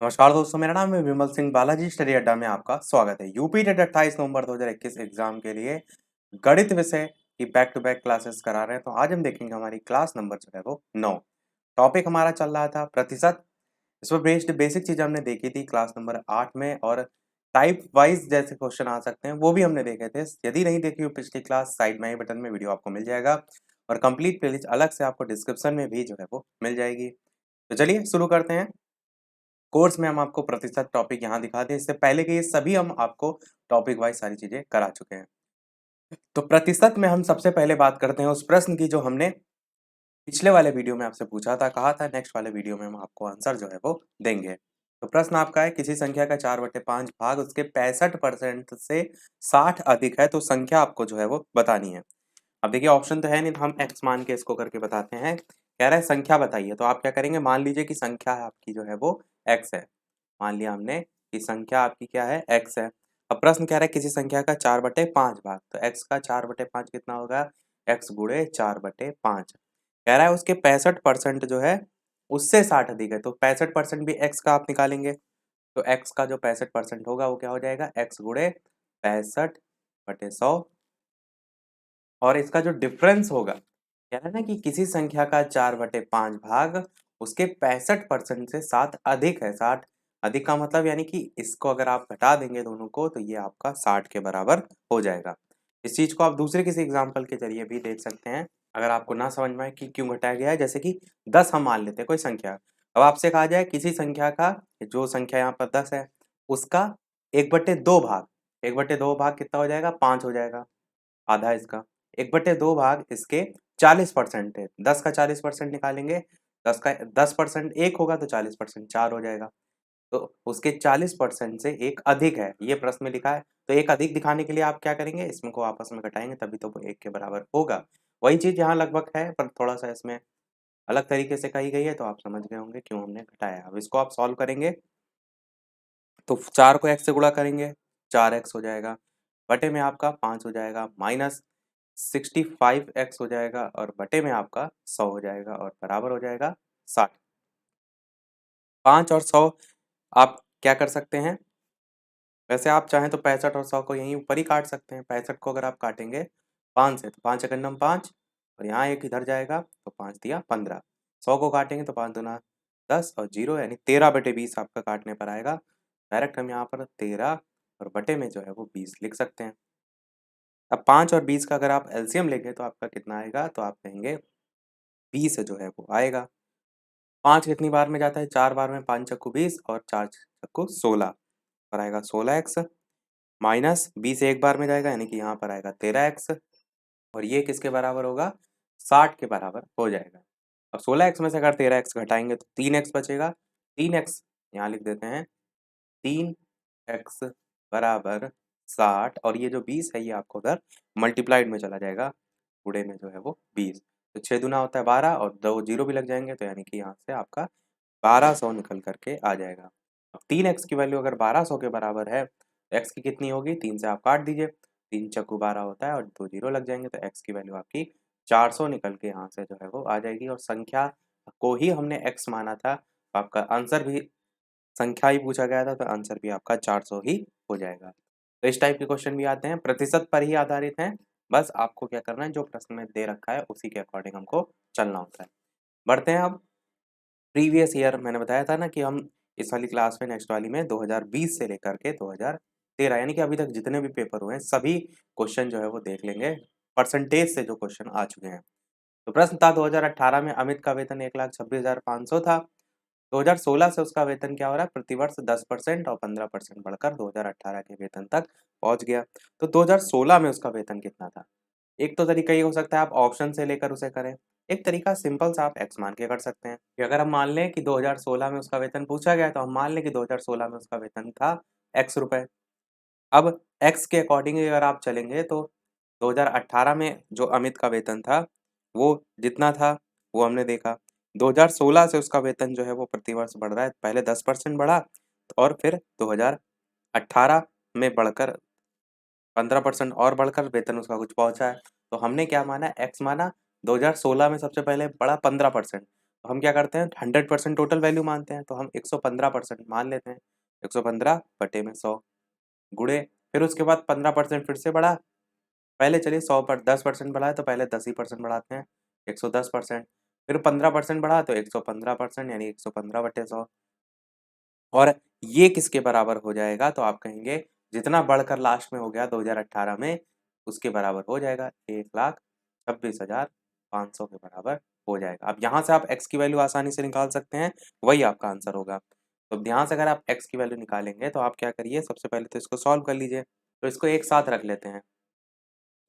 नमस्कार दोस्तों, मेरा नाम है विमल सिंह बालाजी। स्टडी अड्डा में आपका स्वागत है। यूपी टेट 28 नवंबर 2021 एग्जाम के लिए गणित विषय की बैक टू बैक क्लासेस करा रहे हैं। तो आज हम देखेंगे हमारी क्लास नंबर जो है वो 9। टॉपिक हमारा चल रहा था प्रतिशत। इस पर बेस्ड बेसिक चीज हमने देखी थी क्लास नंबर 8 में, और टाइप वाइज जैसे क्वेश्चन आ सकते हैं वो भी हमने देखे थे। यदि नहीं देखी हो पिछली क्लास, साइड में आई बटन में वीडियो आपको मिल जाएगा, और कंप्लीट प्लेलिस्ट अलग से आपको डिस्क्रिप्शन में भी जो है वो मिल जाएगी। तो चलिए शुरू करते हैं। कोर्स में हम आपको प्रतिशत टॉपिक यहाँ दिखाते हैं। इससे पहले के ये सभी हम आपको टॉपिक वाइज सारी चीजें करा चुके हैं। तो प्रतिशत में हम सबसे पहले बात करते हैं उस प्रश्न की जो हमने पिछले वाले वीडियो में आपसे पूछा था, कहा था नेक्स्ट वाले वीडियो में हम आपको आंसर जो है वो देंगे। तो प्रश्न आपका है, किसी संख्या का 4/5 भाग उसके 65% से 60 अधिक है तो संख्या आपको जो है वो बतानी है। अब देखिए ऑप्शन तो है नहीं, तो हम एक्स मान के इसको करके बताते हैं। कह रहा है संख्या बताइए, तो आप क्या करेंगे, मान लीजिए कि संख्या आपकी जो है वो एक्स है। मान लिया हमने कि संख्या आपकी क्या है, एक्स है। अब प्रश्न कह रहा है किसी संख्या का 4/5 भाग, तो एक्स का 4/5 कितना होगा, एक्स गुणे 4/5। कह रहा है उसके 65% जो है उससे 60 अधिक है, तो 65% भी एक्स का आप निकालेंगे। तो एक्स का जो 65% होगा वो क्या हो जाएगा, एक्स गुणे 65/100। और इसका जो डिफरेंस होगा, कह रहा है ना कि किसी संख्या का 4/5 भाग उसके 65% से 60 अधिक है। 60 अधिक का मतलब यानी कि इसको अगर आप घटा देंगे दोनों को, तो ये आपका 60 के बराबर हो जाएगा। इस चीज को आप दूसरे किसी एग्जाम्पल के जरिए भी देख सकते हैं, अगर आपको ना समझ में आए कि क्यों घटाया गया है। जैसे कि 10 हम मान लेते हैं कोई संख्या। अब आपसे कहा जाए किसी संख्या का, जो संख्या यहाँ पर 10 है, उसका 1/2 भाग, 1/2 भाग कितना हो जाएगा, 5 हो जाएगा, आधा इसका। 1/2 भाग इसके 40% है, 10 का 40% निकालेंगे, 10% एक होगा तो 40% 4 हो जाएगा। तो उसके 40% से एक अधिक है, ये प्रश्न में लिखा है। तो एक अधिक दिखाने के लिए आप क्या करेंगे, इसमें को आपस में घटाएंगे, तभी तो वो एक के बराबर होगा। वही चीज यहाँ लगभग है, पर थोड़ा सा इसमें अलग तरीके से कही गई है, तो आप समझ गए होंगे क्यों हमने घटाया। अब इसको आप सॉल्व करेंगे, तो 4 को x से गुणा करेंगे, 4x हो जाएगा, बटे में आपका 5 हो जाएगा, माइनस 65x हो जाएगा, और बटे में आपका 100 हो जाएगा, और बराबर हो जाएगा 60। 5 और 100 आप क्या कर सकते हैं, वैसे आप चाहें तो 65 और 100 को यहीं ऊपर ही काट सकते हैं। 65 को अगर आप काटेंगे 5 से, तो 5 एकम 5, और यहाँ एक इधर जाएगा, तो 5 दिया 15। 100 को काटेंगे तो 5 दूना 10, और 0 यानी 13/20 आपका काटने पर आएगा। डायरेक्ट हम यहाँ पर 13 और बटे में जो है वो 20 लिख सकते हैं। अब 5 और 20 का अगर आप एलसीएम लेंगे तो आपका कितना आएगा, तो आप कहेंगे 20 जो है वो आएगा। 5 कितनी बार में जाता है, 4 बार में, 5 चक्कू 20 और 4 चक्कू 16, पर आएगा 16x, माइनस 20 एक बार में जाएगा, यानी कि यहाँ पर आएगा 13x, और ये किसके बराबर होगा, 60 के बराबर हो जाएगा। अब 16x में से अगर 13x घटाएंगे तो 3x बचेगा। 3x यहाँ लिख देते हैं, 3x बराबर 60, और ये जो 20 है ये आपको उधर मल्टीप्लाइड में चला जाएगा, गुणे में जो है वो 20। तो 6 दूना होता है 12, और 2 जीरो भी लग जाएंगे, तो यानी कि यहाँ से आपका 1200 निकल करके आ जाएगा। अब 3x की वैल्यू अगर 1200 के बराबर है, तो x की कितनी होगी, 3 से आप काट दीजिए, 3 चक्कू 12 होता है, और 2 जीरो लग जाएंगे, तो x की वैल्यू आपकी 400 निकल के यहाँ से जो है वो आ जाएगी। और संख्या को ही हमने x माना था, तो आपका आंसर भी संख्या ही पूछा गया था, तो आंसर भी आपका 400 ही हो जाएगा। तो इस टाइप के क्वेश्चन भी आते हैं, प्रतिशत पर ही आधारित हैं। बस आपको क्या करना है, जो प्रश्न में दे रखा है उसी के अकॉर्डिंग हमको चलना होता है। बढ़ते हैं अब प्रीवियस ईयर। मैंने बताया था ना कि हम इस वाली क्लास में, नेक्स्ट वाली में 2020 से लेकर के 2013 यानी कि अभी तक जितने भी पेपर हुए हैं सभी क्वेश्चन जो है वो देख लेंगे, परसेंटेज से जो क्वेश्चन आ चुके हैं। तो प्रश्न था 2018 में अमित का वेतन 1,26,500 था। 2016 से उसका वेतन क्या हो रहा है, प्रतिवर्ष 10% और 15% बढ़कर 2018 के वेतन तक पहुंच गया। तो 2016 में उसका वेतन कितना था। एक तो तरीका ये हो सकता है आप ऑप्शन से लेकर उसे करें, एक तरीका सिंपल सा आप एक्स मान के कर सकते हैं कि अगर हम मान लें कि 2016 में उसका वेतन पूछा गया, तो हम मान लें कि 2016 में उसका वेतन था एक्स रुपए। अब एक्स के अकॉर्डिंग अगर आप चलेंगे, तो 2018 में जो अमित का वेतन था वो जितना था वो हमने देखा। 2016 से उसका वेतन जो है वो प्रतिवर्ष बढ़ रहा है, पहले 10% बढ़ा, और फिर 2018 में बढ़कर 15% और बढ़कर वेतन उसका कुछ पहुंचा है। तो हमने क्या माना, एक्स माना। 2016 में सबसे पहले बढ़ा 15%, तो हम क्या करते हैं 100% टोटल वैल्यू मानते हैं, तो हम 115% मान लेते हैं। 115 बटे में 100 गुणे, फिर उसके बाद 15% फिर से बढ़ा। पहले चलिए 100 पर 10% बढ़ा है तो पहले 10 ही परसेंट बढ़ाते हैं, 110%। फिर 15% बढ़ा तो 115% यानी 115 बटे 100। और ये किसके बराबर हो जाएगा, तो आप कहेंगे जितना बढ़कर लास्ट में हो गया 2018 में, उसके बराबर हो जाएगा 1,26,500 के बराबर हो जाएगा। अब यहाँ से आप x की वैल्यू आसानी से निकाल सकते हैं, वही आपका आंसर होगा। तो ध्यान से अगर आप x की वैल्यू निकालेंगे तो आप क्या करिए, सबसे पहले तो इसको सॉल्व कर लीजिए। तो इसको एक साथ रख लेते हैं,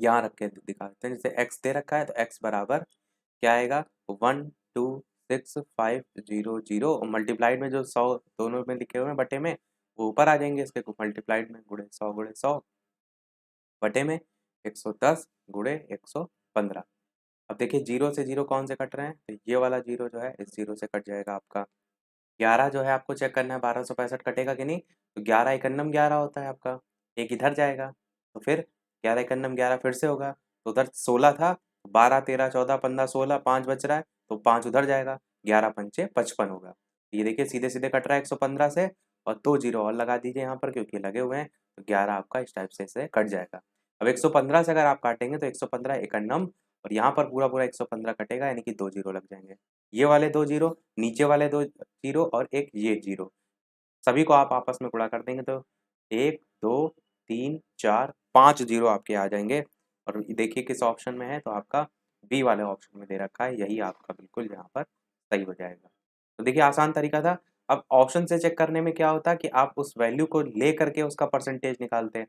यहाँ रख के दिखा देते हैं। जैसे x दे रखा है तो x बराबर क्या आएगा, 1,2,6,5,0,0 और मल्टीप्लाइड में जो 100 दोनों में लिखे हुए हैं बटे में, वो ऊपर आ जाएंगे इसके मल्टीप्लाइड में, गुणे 100 बटे में 110 गुणे 115। अब देखिए जीरो से जीरो कौन से कट रहे हैं, तो ये वाला जीरो जो है इस जीरो से कट जाएगा आपका। 11 जो है आपको चेक करना है 1265 कटेगा कि नहीं, तो 11 एकन्नम 11 होता है आपका, एक इधर जाएगा। तो फिर 11 एकन्नम 11 फिर से होगा, तो उधर 16 था, 12 13 14 15 16 5 बच रहा है, तो 5 उधर जाएगा, 11 पंचे 55 होगा। ये देखिए सीधे सीधे कट रहा है 115 से, और 2 जीरो और लगा दीजिए यहाँ पर क्योंकि लगे हुए हैं, तो 11 आपका इस टाइप से इसे कट जाएगा। अब 115 से अगर आप काटेंगे तो 115 एकन्नम, और यहाँ पर पूरा पूरा 115 कटेगा यानी कि 2 जीरो लग जाएंगे। ये वाले 2 जीरो, नीचे वाले 2 जीरो और एक ये जीरो, सभी को आप आपस में गुणा कर देंगे तो 1 2 3 4 5 जीरो आपके आ जाएंगे। और देखिए किस ऑप्शन में है, तो आपका बी वाले ऑप्शन में दे रखा है, यही आपका बिल्कुल यहाँ पर सही हो जाएगा। तो देखिए आसान तरीका था। अब ऑप्शन से चेक करने में क्या होता है कि आप उस वैल्यू को ले करके उसका परसेंटेज निकालते हैं।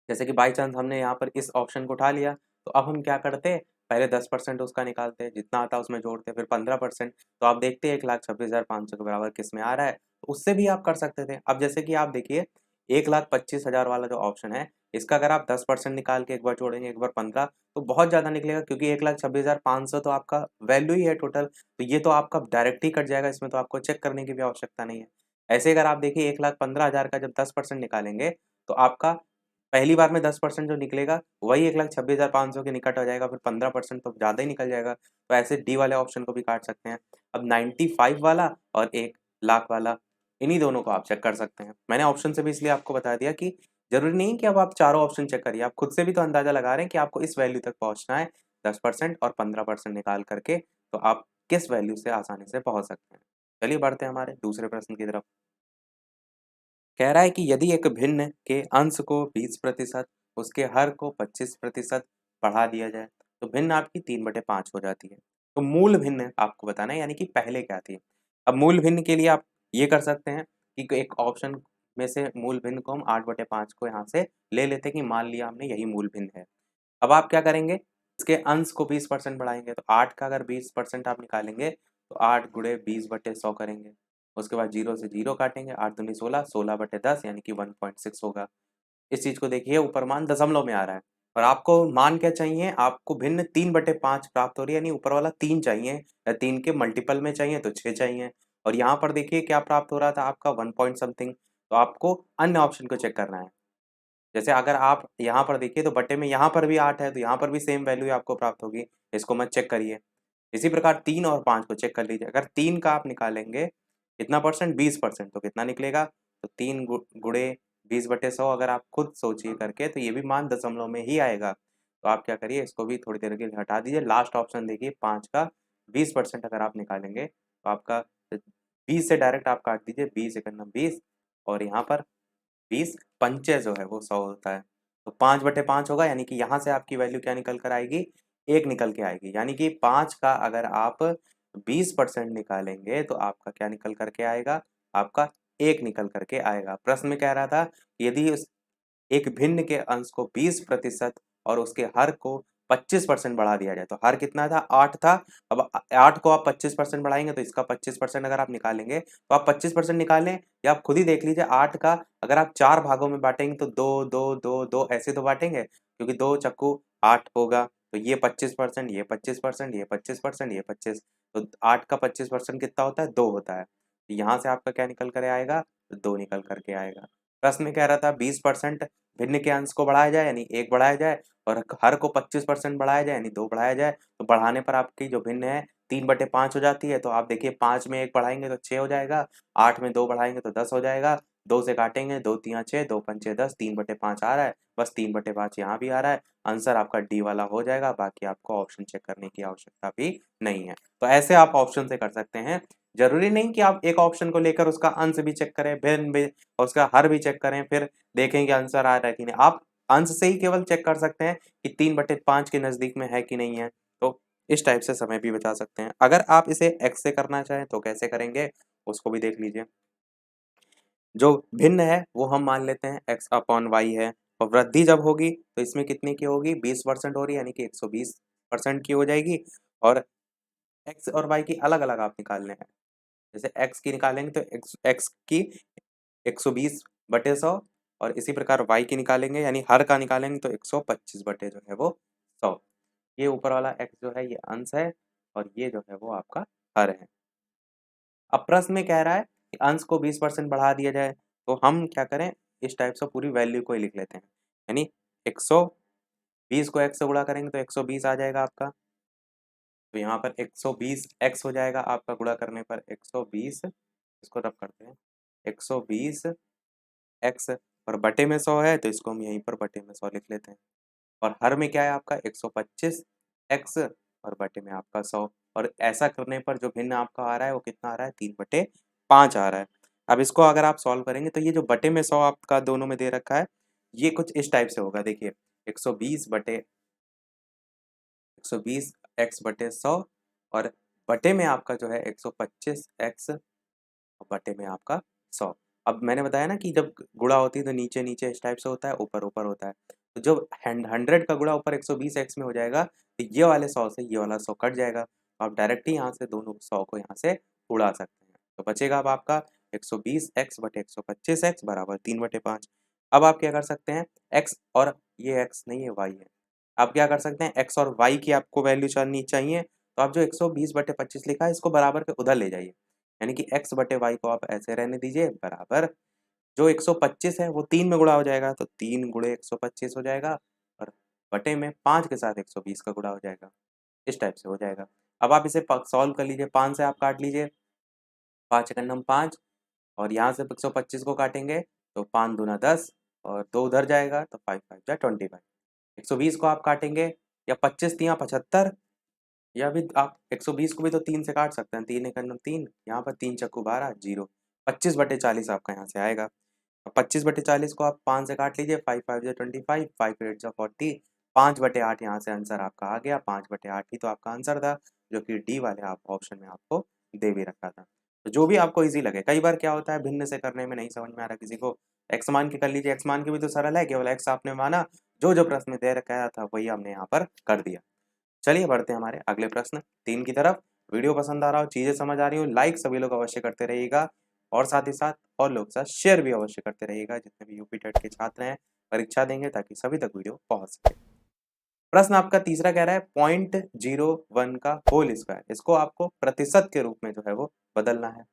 जैसे कि बाई चांस हमने यहाँ पर इस ऑप्शन को उठा लिया, तो अब हम क्या करते, पहले 10% उसका निकालते, जितना आता है उसमें जोड़ते, फिर 15%। तो आप देखते हैं 1,26,500 के बराबर किस में आ रहा है, तो उससे भी आप कर सकते थे। अब जैसे कि आप देखिए 1,25,000 वाला जो ऑप्शन है, इसका अगर आप 10% निकाल के एक बार जोड़ेंगे, एक बार 15, तो बहुत ज़्यादा निकलेगा, क्योंकि 1,26,500 तो आपका वैल्यू ही है टोटल। तो ये तो आपका डायरेक्ट ही कट जाएगा, इसमें तो आपको चेक करने की भी आवश्यकता नहीं है। ऐसे अगर आप देखिए 1,15,000 का जब 10% निकालेंगे, तो आपका पहली बार में 10% जो निकलेगा वही 1,26,500 के निकट आ जाएगा, फिर 15% तो ज़्यादा ही निकल जाएगा। तो ऐसे डी वाले ऑप्शन को भी काट सकते हैं। अब 95 वाला और 1,00,000 वाला, इन्हीं दोनों को आप चेक कर सकते हैं। मैंने ऑप्शन से भी इसलिए आपको बता दिया कि ज़रूरी नहीं कि अब आप चारों ऑप्शन चेक करिए, आप खुद से भी तो अंदाज़ा लगा रहे हैं कि आपको इस वैल्यू तक पहुँचना है, 10% और 15% निकाल करके, तो आप किस वैल्यू से आसानी से पहुँच सकते हैं। चलिए बढ़ते हैं हमारे दूसरे प्रश्न की तरफ। कह रहा है कि यदि एक भिन्न के अंश को 20%, उसके हर को 25% बढ़ा दिया जाए, तो भिन्न आपकी 3/5 हो जाती है। तो मूल भिन्न आपको बताना है, यानी कि पहले क्या थी। अब मूल भिन्न के लिए आप ये कर सकते हैं कि एक ऑप्शन में से मूल भिन्न को हम 8/5 को यहाँ से ले लेते हैं कि मान लिया हमने यही मूल भिन्न है। अब आप क्या करेंगे, इसके अंश को 20% बढ़ाएंगे, तो 8 का अगर 20% आप निकालेंगे तो 8 गुणे 20/100 करेंगे। उसके बाद जीरो से जीरो काटेंगे, 8 दूनी 16, 16/10 यानी कि 1.6 होगा। इस चीज़ को देखिए ऊपर मान दशमलव में आ रहा है, और आपको मान क्या चाहिए, आपको भिन्न 3/5 प्राप्त हो रही है, यानी ऊपर वाला 3 चाहिए, या 3 के मल्टीपल में चाहिए तो 6 चाहिए। और यहाँ पर देखिए क्या प्राप्त हो रहा था आपका 1 पॉइंट समथिंग, तो आपको अन्य ऑप्शन को चेक करना है। जैसे अगर आप यहाँ पर देखिए तो बटे में यहाँ पर भी 8 है, तो यहाँ पर भी सेम वैल्यू आपको प्राप्त होगी, इसको मत चेक करिए। इसी प्रकार 3 और 5 को चेक कर लीजिए, अगर 3 का आप निकालेंगे कितना परसेंट, 20%, तो कितना निकलेगा, तो 3 गुणे 20/100 अगर आप खुद सोचिए करके, तो ये भी मान दशमलव में ही आएगा। तो आप क्या करिए, इसको भी थोड़ी देर के लिए हटा दीजिए, लास्ट ऑप्शन देखिए 5 का 20% अगर आप निकालेंगे, तो आपका 20 से डायरेक्ट आप काट दीजिए, 20 एकन्नम 20, और यहाँ पर 20 पंचे जो है वो 100 होता है। तो 5/5 होगा, यानी कि यहाँ से आपकी वैल्यू क्या निकल कर आएगी, 1 निकल के आएगी। यानी कि 5 का अगर आप 20% निकालेंगे तो आपका क्या निकल कर के आएगा, आपका 1 निकल कर के आएगा। प्रश्न में कह रहा था यदि उस एक भिन्न के अंश को 20% और उसके हर को 25% बढ़ा दिया जाए, तो हर कितना था, 8 था। अब 8 को आप 25% बढ़ाएंगे तो इसका 25% अगर आप निकालेंगे, तो आप 25% निकालें, या आप खुद ही देख लीजिए 8 का अगर आप 4 भागों में बांटेंगे तो 2 2 2 2 ऐसे तो बांटेंगे, क्योंकि 2 चक्कू 8 होगा, तो ये 25%, ये 25%, ये 25%, ये 25, तो 8 का 25% कितना होता है, 2 होता है। तो यहाँ से आपका क्या निकल कर आएगा, 2 निकल करके आएगा। प्रश्न में कह रहा था 20% भिन्न के अंश को बढ़ाया जाए, यानी 1 बढ़ाया जाए, और हर को 25% बढ़ाया जाए, यानी 2 बढ़ाया जाए, तो बढ़ाने पर आपकी जो भिन्न है 3/5 हो जाती है, तो आप देखिए 5 में 1 बढ़ाएंगे तो 6 हो जाएगा, 8 में 2 बढ़ाएंगे तो 10 हो जाएगा, 2 से काटेंगे, 2 तिया 6, 2 पंचे 10, 3/5 आ रहा है, बस 3/5 यहाँ भी आ रहा है। आंसर आपका डी वाला हो जाएगा, बाकी आपको ऑप्शन चेक करने की आवश्यकता भी नहीं है। तो ऐसे आप ऑप्शन से कर सकते हैं। जरूरी नहीं कि आप एक ऑप्शन को लेकर उसका अंश भी चेक करें, भिन्न भी, और उसका हर भी चेक करें, फिर देखें कि आंसर आ रहा है कि नहीं। आप अंश से ही केवल चेक कर सकते हैं कि 3/5 के नजदीक में है कि नहीं है। तो इस टाइप से समय भी बचा सकते हैं। अगर आप इसे एक्स से करना चाहें तो कैसे करेंगे, उसको भी देख लीजिए। जो भिन्न है वो हम मान लेते हैं एक्स अपॉन वाई है, और वृद्धि जब होगी तो इसमें कितने की होगी, 20% हो रही है, यानी कि 120% की हो जाएगी। और एक्स और वाई की अलग अलग आप निकालने हैं। जैसे एक्स की निकालेंगे तो एक्स की 120/100, और इसी प्रकार वाई की निकालेंगे यानी हर का निकालेंगे तो 125 बटे जो है वो 100। ये ऊपर वाला एक्स जो है ये अंश है, और ये जो है वो आपका हर है। अब प्रश्न में कह रहा है कि अंश को 20% बढ़ा दिया जाए, तो हम क्या करें, इस टाइप से पूरी वैल्यू को ही लिख लेते हैं। यानी 120 को x से गुणा करेंगे तो 120 आ जाएगा आपका। तो यहाँ पर 120 x हो जाएगा आपका, गुणा करने पर 120, इसको रब करते हैं, 120 x, और बटे में 100 है तो इसको हम यहीं पर बटे में 100 लिख लेते हैं। और हर में क्या है आपका 125 x, और बटे में आपका 100। और ऐसा करने पर जो भिन्न आपका आ रहा है वो कितना आ रहा है, 3/5 आ रहा है। अब इसको अगर आप सॉल्व करेंगे तो ये जो बटे में 100 आपका दोनों में दे रखा है, ये कुछ इस टाइप से होगा। देखिए 120 x बटे 100, और बटे में आपका जो है 125 x, और बटे में आपका 100। अब मैंने बताया ना कि जब गुणा होती है तो नीचे नीचे इस टाइप से होता है, ऊपर ऊपर होता है। तो जब 100 का गुणा ऊपर 120 x में हो जाएगा तो ये वाले 100 से ये वाला 100 कट जाएगा। आप डायरेक्ट ही यहाँ से दोनों 100 को यहाँ से उड़ा सकते हैं। तो बचेगा अब आपका 120 x बटे 125 x बराबर 3/5। अब आप क्या कर सकते हैं, x और ये x नहीं है y है, आप क्या कर सकते हैं, x और y की आपको वैल्यू जाननी चाहिए, तो आप जो 120/25 लिखा है इसको बराबर के उधर ले जाइए। यानी कि x बटे वाई को आप ऐसे रहने दीजिए, बराबर जो 125 है वो 3 में गुणा हो जाएगा, तो 3 गुणे 125 हो जाएगा, और बटे में 5 के साथ 120 का गुणा हो जाएगा। इस टाइप से हो जाएगा। अब आप इसे सॉल्व कर लीजिए, 5 से आप काट लीजिए, 5 एकम 5, और यहाँ से 125 को काटेंगे तो 5 दूना 10, और 2 उधर जाएगा तो 5 5 जा 25। 120 को आप काटेंगे, या 25 तिया 75, या भी आप 120 को भी तो 3 से काट सकते हैं, 3 एकम 3, यहाँ पर 3 चक्कू 12 जीरो, 25/40 आपका यहाँ से आएगा। 25/40 को आप 5 से काट लीजिए, 5 5 जा 25, 5 8 जा 40, 5/8 यहाँ से आंसर आपका आ गया। 5/8 ही तो आपका आंसर था, जो कि डी वाले आप ऑप्शन में आपको दे भी रखा था। तो जो भी आपको इजी लगे, कई बार क्या होता है भिन्न से करने में नहीं समझ में आ रहा किसी को, एक्स मान के कर लीजिए, एक्स मान के भी तो सरल है, केवल एक्स आपने माना, जो जो प्रश्न में दे रखा था वही हमने यहाँ पर कर दिया। चलिए बढ़ते हैं हमारे अगले प्रश्न 3 की तरफ। वीडियो पसंद आ रहा हो, चीजें समझ आ रही हो, लाइक सभी लोग अवश्य करते रहिएगा, और साथ ही साथ और लोग साथ शेयर भी अवश्य करते रहिएगा, जितने भी यूपी टेट के छात्र हैं परीक्षा देंगे, ताकि सभी तक वीडियो पहुंच सके। प्रश्न आपका तीसरा कह रहा है 0.01 का होल स्क्वायर, इसको आपको प्रतिशत के रूप में जो है वो बदलना है।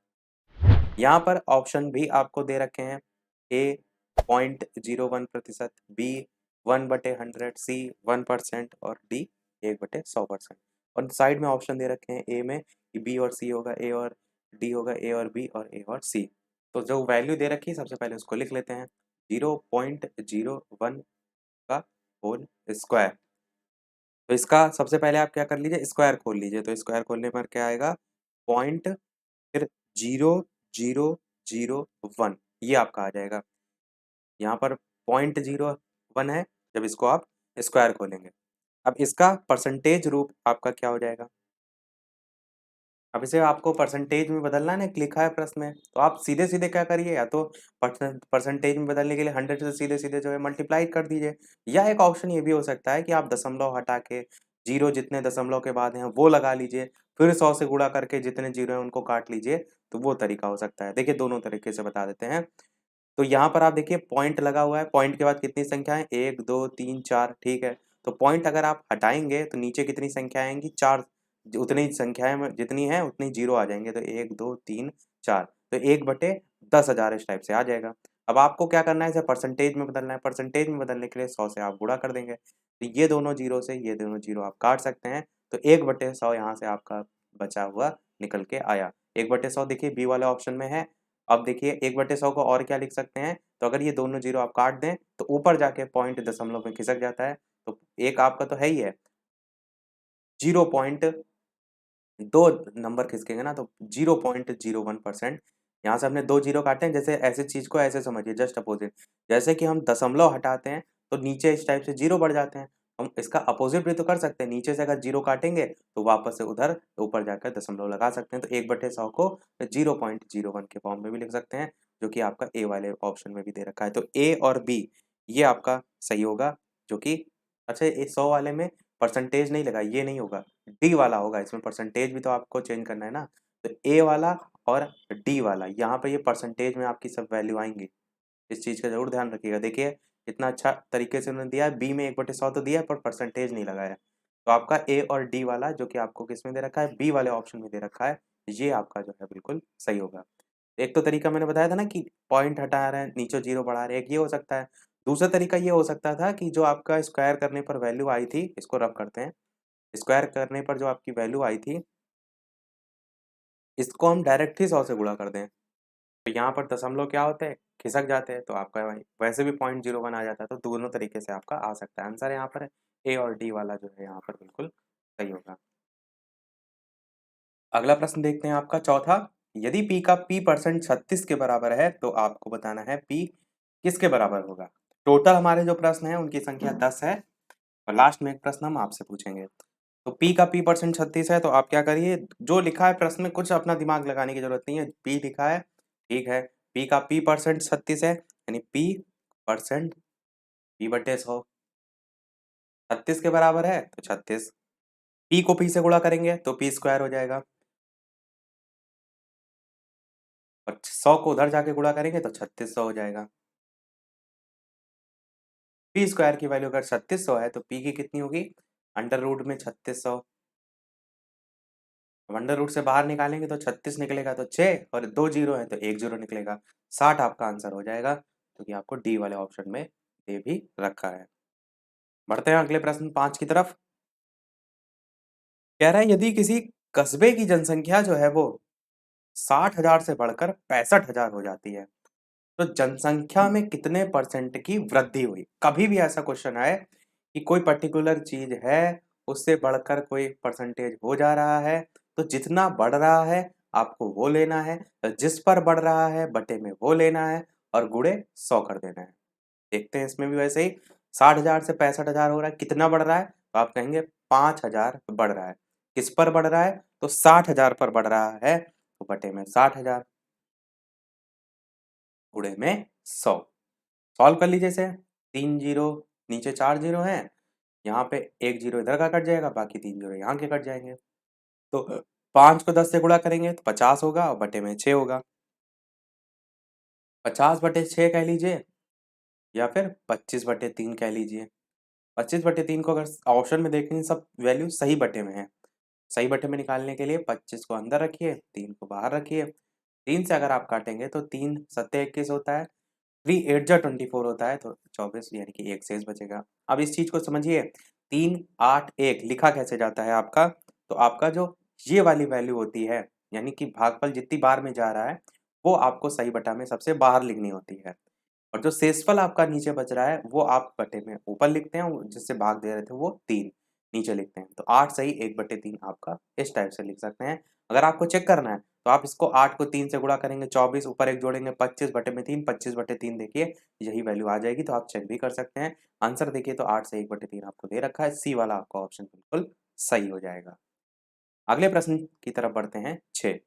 यहाँ पर ऑप्शन भी आपको दे रखे हैं, ए 0.01%, बी 1/100, सी 1%, और डी 1/100%। और साइड में ऑप्शन दे रखे हैं, ए में बी और सी होगा, ए और डी होगा, ए और बी, और ए और सी। तो जो वैल्यू दे रखी है सबसे पहले उसको लिख लेते हैं, 0.01 का होल स्क्वायर। तो इसका सबसे पहले आप क्या कर लीजिए, स्क्वायर खोल लीजिए, तो स्क्वायर खोलने पर क्या आएगा, पॉइंट, फिर 0.001, ये आपका आ जाएगा। यहाँ पर 0.01 है, जब इसको आप स्क्वायर खोलेंगे। अब इसका परसेंटेज रूप आपका क्या हो जाएगा, अब इसे आपको परसेंटेज में बदलना है ना, लिखा है प्रश्न में, तो आप सीधे सीधे क्या करिए, या तो परसेंटेज में बदलने के लिए 100 से सीधे सीधे जो है मल्टीप्लाई कर दीजिए, या एक ऑप्शन ये भी हो सकता है कि आप दशमलव हटा के जीरो जितने दशमलव के बाद हैं वो लगा लीजिए, फिर 100 से गुणा करके जितने जीरो हैं उनको काट लीजिए, तो वो तरीका हो सकता है। देखिए दोनों तरीके से बता देते हैं। तो यहाँ पर आप देखिए पॉइंट लगा हुआ है, पॉइंट के बाद कितनी संख्या है, 1 2 3 4, ठीक है। तो पॉइंट अगर आप हटाएंगे तो नीचे कितनी संख्या आएंगी, 4, उतनी संख्याएं में जितनी है उतनी जीरो आ जाएंगे, तो 1 2 3 4, तो 1/10,000 इस टाइप से आ जाएगा। अब आपको क्या करना है, इसे परसेंटेज में बदलना है, परसेंटेज में बदलने के लिए 100 से आप गुणा कर देंगे, तो ये दोनों जीरो से ये दोनों जीरो आप काट सकते हैं, तो 1/100 यहाँ से आपका बचा हुआ निकल के आया। 1/100 देखिए बी वाले ऑप्शन में है। अब देखिए 1/100 को और क्या लिख सकते हैं, तो अगर ये दोनों जीरो आप काट दें तो ऊपर जाके पॉइंट दशमलव में खिसक जाता है, तो एक आपका तो है ही है, 0.2 नंबर खिसकेंगे ना तो 0.01%। यहाँ से हमने 2 जीरो काटे हैं, जैसे ऐसे चीज़ को ऐसे समझिए जस्ट अपोज़िट। जैसे कि हम दशमलव हटाते हैं तो नीचे इस टाइप से जीरो बढ़ जाते हैं। हम इसका अपोज़िट भी तो कर सकते हैं, नीचे से अगर जीरो काटेंगे तो वापस से उधर ऊपर जाकर दशमलव लगा सकते हैं। तो 1/100 को 0.01 के फॉर्म में भी लिख सकते हैं, जो कि आपका ए वाले ऑप्शन में भी दे रखा है। तो ए और बी ये आपका सही होगा, जो कि अच्छा ये 100 वाले में परसेंटेज नहीं लगा, ये नहीं होगा, डी वाला होगा, इसमें परसेंटेज भी तो आपको चेंज करना है ना। तो ए वाला और डी वाला यहाँ पे ये परसेंटेज में आपकी सब वैल्यू आएंगी, इस चीज़ का जरूर ध्यान रखिएगा। देखिए इतना अच्छा तरीके से उन्होंने दिया है, बी में 1/100 तो दिया है पर परसेंटेज नहीं लगाया है। तो आपका ए और डी वाला जो कि आपको किस में दे रखा है, बी वाले ऑप्शन में दे रखा है, ये आपका जो है बिल्कुल सही होगा। एक तो तरीका मैंने बताया था ना कि पॉइंट हटा रहे हैं, नीचे जीरो बढ़ा रहे हैं, एक ये हो सकता है। दूसरा तरीका ये हो सकता था कि जो आपका स्क्वायर करने पर वैल्यू आई थी, इसको रब करते हैं, स्क्वायर करने पर जो आपकी वैल्यू आई थी, इसको हम डायरेक्ट ही 100 से गुणा कर दें। तो यहाँ पर दशमलव क्या होते हैं, खिसक जाते हैं, तो आपका वैसे भी 0.01 आ जाता है। तो दोनों तरीके से आपका आ सकता है। आंसर यहाँ पर ए और डी वाला जो है यहाँ पर बिल्कुल सही होगा। अगला प्रश्न देखते हैं आपका चौथा। यदि p का p% 36 के बराबर है तो आपको बताना है p किसके बराबर होगा। टोटल हमारे जो प्रश्न है उनकी संख्या 10 है और लास्ट में एक प्रश्न हम आपसे पूछेंगे। तो p का p% 36 है तो आप क्या करिए, जो लिखा है प्रश्न में कुछ अपना दिमाग लगाने की जरूरत नहीं है। p लिखा है, ठीक है, p का p% 36 है यानी p% p/100 36 के बराबर है तो 36, p को p से गुणा करेंगे तो p स्क्वायर हो जाएगा और 100 को उधर जाके गुणा करेंगे तो 3600 हो जाएगा। पी स्क्वायर की वैल्यू अगर 3600 है तो पी की कितनी होगी, अंडर रूट में 3600। अब अंडर रूट से बाहर निकालेंगे तो 36 निकलेगा तो 6 और 2 जीरो है तो 1 जीरो निकलेगा, 60 आपका आंसर हो जाएगा, क्योंकि आपको डी वाले ऑप्शन में दे भी रखा है। बढ़ते हैं अगले प्रश्न 5 की तरफ। कह रहा है यदि किसी कस्बे की जनसंख्या जो है वो 60,000 से बढ़कर 65,000 हो जाती है तो जनसंख्या में कितने परसेंट की वृद्धि हुई। कभी भी ऐसा क्वेश्चन आए कि कोई पर्टिकुलर चीज है उससे बढ़कर कोई परसेंटेज हो जा रहा है, तो जितना बढ़ रहा है आपको वो लेना है, तो जिस पर बढ़ रहा है बटे में वो लेना है और गुणे 100 कर देना है। देखते हैं इसमें भी वैसे ही, 60,000 से 65,000 हो रहा है, कितना बढ़ रहा है तो आप कहेंगे 5,000 बढ़ रहा है। किस पर बढ़ रहा है तो 60,000 पर बढ़ रहा है, तो बटे में 60,000 गुणे में 100। सॉल्व कर लीजिए इसे, 3 जीरो नीचे 4 जीरो हैं, यहाँ पे 1 जीरो इधर का कट जाएगा, बाकी 3 जीरो यहाँ के कट जाएंगे। तो 5 को 10 से गुणा करेंगे तो 50 होगा और बटे में 6 होगा। 50/6 कह लीजिए या फिर 25/3 कह लीजिए। 25/3 को अगर ऑप्शन में देखेंगे सब वैल्यू सही बटे में है। सही बटे में निकालने के लिए 25 को अंदर रखिए, 3 को बाहर रखिए। 3 से अगर आप काटेंगे तो 3 सत्ते 21 होता है, 3 8 जा 24 होता है, तो 24 यानी कि एक शेष बचेगा। अब इस चीज को समझिए, 3 8 1 लिखा कैसे जाता है आपका, तो आपका जो ये वाली वैल्यू होती है यानी कि भागफल जितनी बार में जा रहा है वो आपको सही बटा में सबसे बाहर लिखनी होती है, और जो शेषफल आपका नीचे बच रहा है वो आप बटे में ऊपर लिखते हैं, जिससे भाग दे रहे थे वो 3 नीचे लिखते हैं। तो 8 सही 1/3 आपका इस टाइप से लिख सकते हैं। अगर आपको चेक करना है तो आप इसको 8 को 3 से गुणा करेंगे 24, ऊपर 1 जोड़ेंगे 25/3, 25/3 देखिए यही वैल्यू आ जाएगी, तो आप चेक भी कर सकते हैं। आंसर देखिए तो 8 से 1/3 आपको दे रखा है, सी वाला आपका ऑप्शन बिल्कुल सही हो जाएगा। अगले प्रश्न की तरफ बढ़ते हैं 6।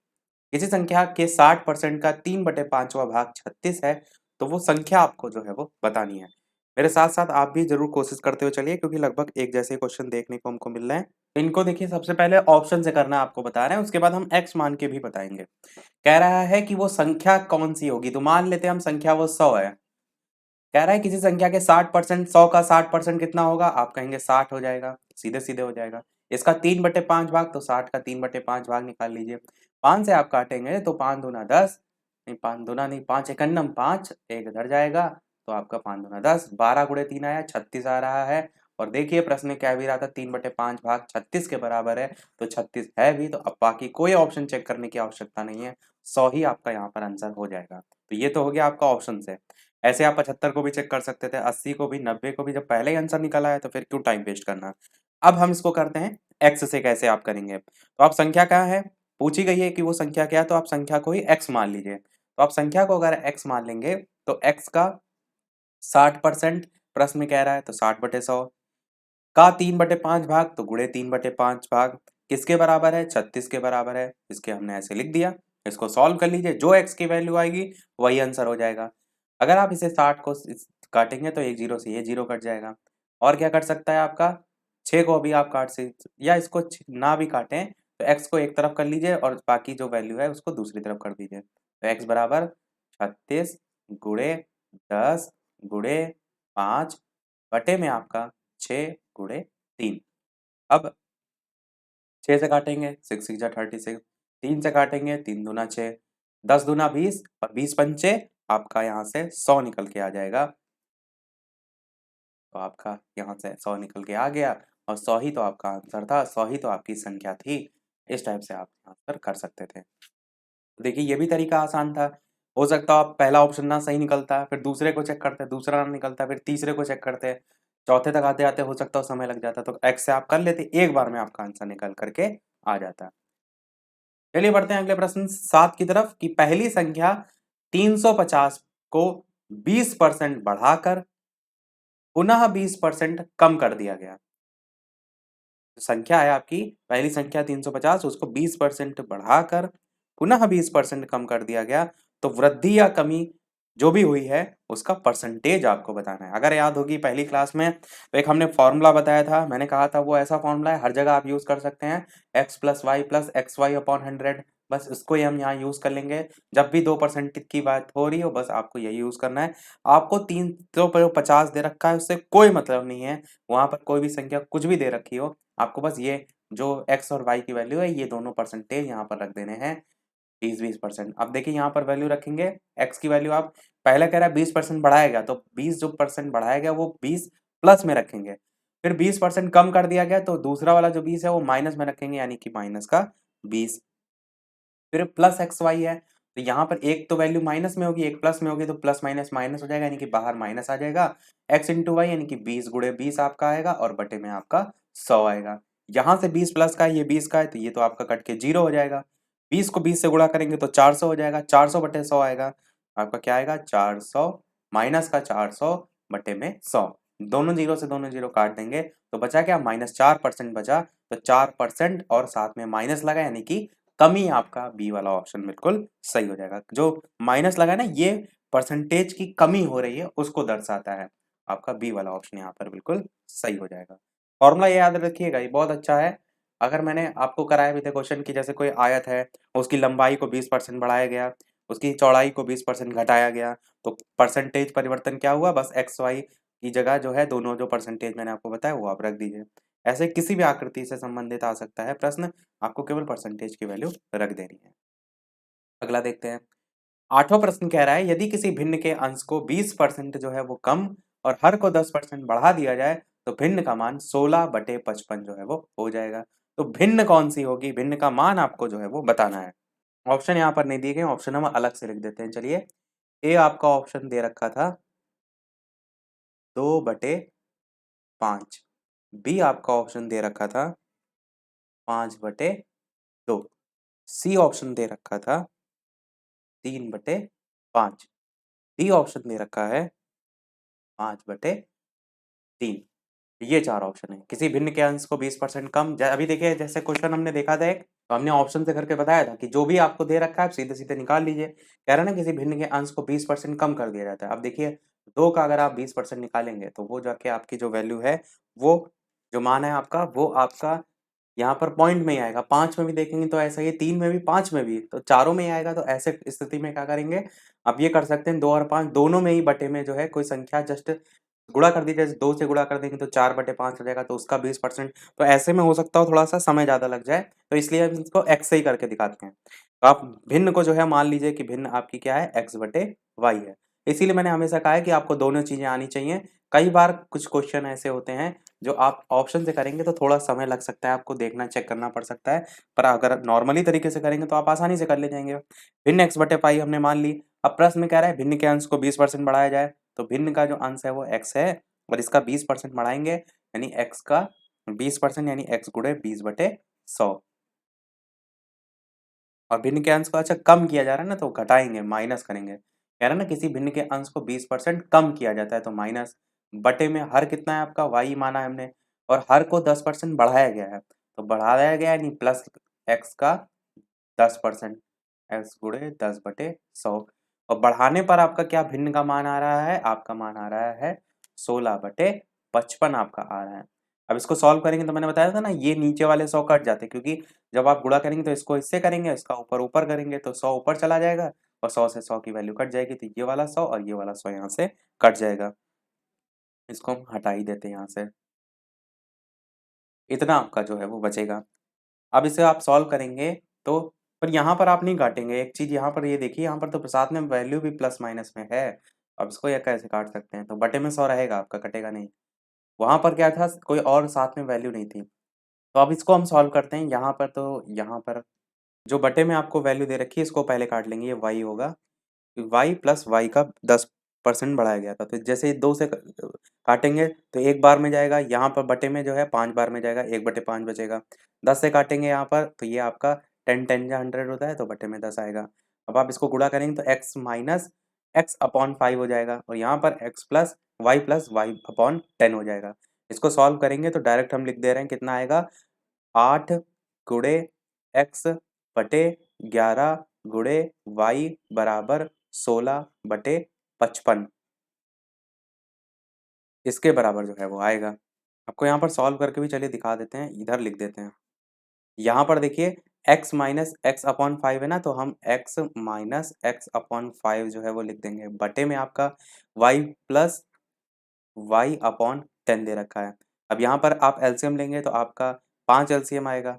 किसी संख्या के 60% का 3/5वां भाग 36 है तो वो संख्या आपको जो है वो बतानी है। मेरे साथ साथ आप भी जरूर कोशिश करते हुए चलिए, क्योंकि लगभग एक जैसे क्वेश्चन देखने को हमको मिल रहे हैं। इनको देखिए सबसे पहले ऑप्शन से करना आपको बता रहे हैं, उसके बाद हम एक्स मान के भी बताएंगे। कह रहा है कि वो संख्या कौन सी होगी, तो मान लेते हैं हम संख्या वो 100 है। कह रहा है किसी संख्या के 60%, 100 का 60% कितना होगा, आप कहेंगे 60 हो जाएगा, सीधे सीधे हो जाएगा। इसका 3/5 भाग, तो 60 का 3/5 भाग निकाल लीजिए। 5 से आप काटेंगे तो 5 दूना 10, नहीं 5 दूना नहीं, 5 एकन्नम 5, एक इधर जाएगा तो आपका 5 दूना 10, 12 गुणे 3 आया 36 आ रहा है। और देखिए प्रश्न में क्या भी रहा था, 3/5 भाग 36 के बराबर है, तो 36 है भी, तो अब बाकी कोई ऑप्शन चेक करने की आवश्यकता नहीं है, 100 ही आपका यहाँ पर आंसर हो जाएगा। तो ये तो हो गया आपका ऑप्शन से। ऐसे आप 75 को भी चेक कर सकते थे, 80 को भी, 90 को भी, जब पहले ही आंसर निकल आया तो फिर क्यों टाइम वेस्ट करना। अब हम इसको करते हैं एक्स से, कैसे आप करेंगे। तो आप संख्या क्या है, पूछी गई है कि वो संख्या क्या है, तो आप संख्या को ही एक्स मान लीजिए। तो आप संख्या को अगर एक्स मान लेंगे तो एक्स का 60% प्रश्न में कह रहा है, तो 60/100 का 3/5 भाग, तो गुणे 3/5 भाग किसके बराबर है, 36 के बराबर है। इसके हमने ऐसे लिख दिया। इसको सॉल्व कर लीजिए, जो एक्स की वैल्यू आएगी वही आंसर हो जाएगा। अगर आप इसे 60 को काटेंगे तो एक जीरो से ये जीरो कट जाएगा। और क्या कट सकता है आपका, 6 को अभी आप काट से, या इसको ना भी काटें तो एक्स को एक तरफ कर लीजिए और बाकी जो वैल्यू है उसको दूसरी तरफ कर दीजिए। तो एक्स बराबर 36 गुणे 10 गुणे 5 बटे में आपका 6 गुणे 3। अब 6 से काटेंगे, 6 6 जा 36, 3 से काटेंगे, 3 दूना 6, 10 दूना 20 और 20 पंचे आपका यहाँ से 100 निकल के आ जाएगा। तो आपका यहाँ से 100 निकल के आ गया और 100 ही तो आपका आंसर था, 100 ही तो आपकी संख्या थी। इस टाइप से आप आंसर कर सकते थे। देखिए ये भी तरीका आसान था। हो सकता है आप पहला ऑप्शन ना सही निकलता, फिर दूसरे को चेक करते, दूसरा ना निकलता, फिर तीसरे को चेक करते, चौथे तक आते-आते हो सकता है समय लग जाता, तो एक्स से आप कर लेते, एक बार में आपका आंसर निकल करके आ जाता। चलिए बढ़ते हैं अगले प्रश्न 7 की तरफ कि पहली संख्या 350 को 20% बढ़ाकर पुनः 20% कम कर दिया गया। संख्या है आपकी, पहली संख्या 350, उसको 20% बढ़ाकर पुनः 20% कम कर दिया गया, तो वृद्धि या कमी जो भी हुई है उसका परसेंटेज आपको बताना है। अगर याद होगी पहली क्लास में तो एक हमने फॉर्मूला बताया था, मैंने कहा था वो ऐसा फॉर्मूला है हर जगह आप यूज कर सकते हैं, x + y + xy/100। बस इसको ही हम यहाँ यूज कर लेंगे। जब भी 2% की बात हो रही हो बस आपको यही यूज करना है। आपको 350 दे रखा है उससे कोई मतलब नहीं है, वहां पर कोई भी संख्या कुछ भी दे रखी हो, आपको बस ये जो x और y की वैल्यू है ये दोनों परसेंटेज यहाँ पर रख देने हैं 20-20%। अब देखिए यहाँ पर वैल्यू रखेंगे, x की वैल्यू आप पहले कह रहा है 20% बढ़ाएगा, तो 20 जो परसेंट बढ़ाएगा वो 20 प्लस में रखेंगे। फिर 20% कम कर दिया गया तो दूसरा वाला जो 20 है वो माइनस में रखेंगे, यानी कि माइनस का 20। फिर प्लस एक्स वाई है, तो यहाँ पर एक तो वैल्यू माइनस में होगी, एक प्लस में होगी, तो प्लस माइनस माइनस हो जाएगा, यानी कि बाहर माइनस आ जाएगा। एक्स इंटू वाई यानी कि 20 गुणे 20 आपका आएगा और बटे में आपका 100 आएगा। यहाँ से 20 प्लस का है, ये 20 का है, तो ये तो आपका कट के 0 हो जाएगा। 20 को 20 से गुणा करेंगे तो 400 हो जाएगा, 400 बटे 100 आएगा। आपका क्या आएगा, 400 माइनस का 400 बटे में 100। दोनों जीरो से दोनों जीरो काट देंगे तो बचा क्या, -4% बचा। तो 4% और साथ में माइनस लगा, यानी कि कमी आपका बी वाला ऑप्शन बिल्कुल सही हो जाएगा। जो माइनस लगा है ना, ये परसेंटेज की कमी हो रही है उसको दर्शाता है। आपका बी वाला ऑप्शन यहाँ पर बिल्कुल सही हो जाएगा। फॉर्मूला ये याद रखिएगा, ये बहुत अच्छा है। अगर मैंने आपको कराया भी थे क्वेश्चन की, जैसे कोई आयत है, उसकी लंबाई को 20% बढ़ाया गया, उसकी चौड़ाई को 20% घटाया गया, तो परसेंटेज परिवर्तन क्या हुआ, बस एक्स वाई की जगह जो है दोनों जो परसेंटेज मैंने आपको बताया वो आप रख दीजिए। ऐसे किसी भी आकृति से संबंधित आ सकता है प्रश्न, आपको केवल परसेंटेज की वैल्यू रख देनी है। अगला देखते हैं। 8वां प्रश्न कह रहा है यदि किसी भिन्न के अंश को 20% जो है वो कम और हर को 10% बढ़ा दिया जाए तो भिन्न का मान 16/55 जो है वो हो जाएगा। तो भिन्न कौन सी होगी, भिन्न का मान आपको जो है वो बताना है। ऑप्शन यहाँ पर नहीं दिए गए, ऑप्शन हम अलग से लिख देते हैं। चलिए, ए आपका ऑप्शन दे रखा था 2/5, बी आपका ऑप्शन दे रखा था 5/2, सी ऑप्शन दे रखा था 3/5, डी ऑप्शन दे रखा है 5/3। ये 4 ऑप्शन है। किसी भिन्न के अंश को 20% कम, अभी देखिए जैसे क्वेश्चन हमने देखा था एक, तो हमने ऑप्शन से करके बताया था कि जो भी आपको दे रखा है आप सीधे-सीधे निकाल लीजिए। कह रहा है ना किसी भिन्न के अंश को 20% कम कर दिया जाता है। अब देखिए 2 का अगर आप 20% निकालेंगे तो वो जाके आपकी जो वैल्यू है, वो जो मान है आपका, वो आपका यहाँ पर पॉइंट में ही आएगा। 5 में भी देखेंगे तो ऐसा ही है, 3 में भी, 5 में भी, तो चारों में ही आएगा। तो ऐसे स्थिति में क्या करेंगे, आप ये कर सकते हैं 2 और 5 दोनों में ही बटे में जो है कोई संख्या जस्ट गुणा कर दीजिए। 2 से गुणा कर देंगे तो 4/5 हो जाएगा, तो उसका 20%। तो ऐसे में हो सकता हो थोड़ा-सा समय ज़्यादा लग जाए, तो इसलिए हम इसको एक्स से ही करके दिखाते हैं। तो आप भिन्न को जो है मान लीजिए कि भिन्न आपकी क्या है, x/y है। इसीलिए मैंने हमेशा कहा है कि आपको दोनों चीज़ें आनी चाहिए। कई बार कुछ क्वेश्चन ऐसे होते हैं जो आप ऑप्शन से करेंगे तो थोड़ा समय लग सकता है, आपको देखना चेक करना पड़ सकता है, पर अगर नॉर्मली तरीके से करेंगे तो आप आसानी से कर ले जाएँगे। भिन्न x बटे पाई हमने मान ली। अब प्रश्न में कह रहा है भिन्न के अंश को 20% बढ़ाया जाए, तो भिन्न का जो अंश है वो x है और इसका 20% बढ़ाएँगे यानी x का 20% यानी x गुणे 20/100। और भिन्न के अंश को अच्छा कम किया जा रहा है ना, तो घटाएँगे, माइनस करेंगे। कह रहा है ना किसी भिन्न के अंश को 20% कम किया जाता है तो माइनस, बटे में हर कितना है आपका y माना है हमने और हर को 10% बढ़ाया गया है। तो बढ़ाया गया यानी प्लस x का 10%, x गुणे 10/100 और बढ़ाने पर आपका क्या भिन्न का मान आ रहा है? आपका मान आ रहा है 16/55 आपका आ रहा है। अब इसको सॉल्व करेंगे तो मैंने बताया था ना, ये नीचे वाले 100 कट जाते हैं, क्योंकि जब आप गुणा करेंगे तो इसको इससे करेंगे, इसका ऊपर ऊपर करेंगे तो 100 ऊपर चला जाएगा और 100 से 100 की वैल्यू कट जाएगी, तो ये वाला 100 और ये वाला 100 यहाँ से कट जाएगा। इसको हम हटा ही देते हैं यहाँ से। इतना आपका जो है वो बचेगा। अब इसे आप सॉल्व करेंगे तो, पर यहाँ पर आप नहीं काटेंगे। एक चीज़ यहाँ पर ये देखिए, यहाँ पर तो साथ में वैल्यू भी प्लस माइनस में है। अब इसको ये कैसे काट सकते हैं? तो बटे में 100 रहेगा आपका, कटेगा नहीं। वहाँ पर क्या था, कोई और साथ में वैल्यू नहीं थी। तो अब इसको हम सॉल्व करते हैं। यहाँ पर तो यहाँ पर जो बटे में आपको वैल्यू दे रखी है इसको पहले काट लेंगे, ये y होगा। y प्लस y का 10% बढ़ाया गया था, तो जैसे 2 से काटेंगे तो एक बार में जाएगा, यहाँ पर बटे में जो है 5 बार में जाएगा, 1/5 बचेगा। 10 से काटेंगे यहाँ पर तो ये आपका 10 10 जा 100 होता है, तो बटे में 10 आएगा। अब आप इसको गुणा करेंगे तो x माइनस x अपॉन 5 हो जाएगा और यहाँ पर x प्लस y अपॉन 10 हो जाएगा। इसको सॉल्व करेंगे तो डायरेक्ट हम लिख दे रहे हैं, कितना आएगा 8 गुणे x बटे 11 गुणे y बराबर 16/55, इसके बराबर जो है वो आएगा। आपको यहाँ पर सॉल्व करके भी चलिए दिखा देते हैं, इधर लिख देते हैं। यहाँ पर देखिए x माइनस एक्स अपॉन 5 है ना, तो हम x माइनस एक्स अपॉन 5 जो है वो लिख देंगे, बटे में आपका y प्लस y अपॉन 10 दे रखा है। अब यहाँ पर आप एलसीएम लेंगे तो आपका 5 एलसीएम आएगा।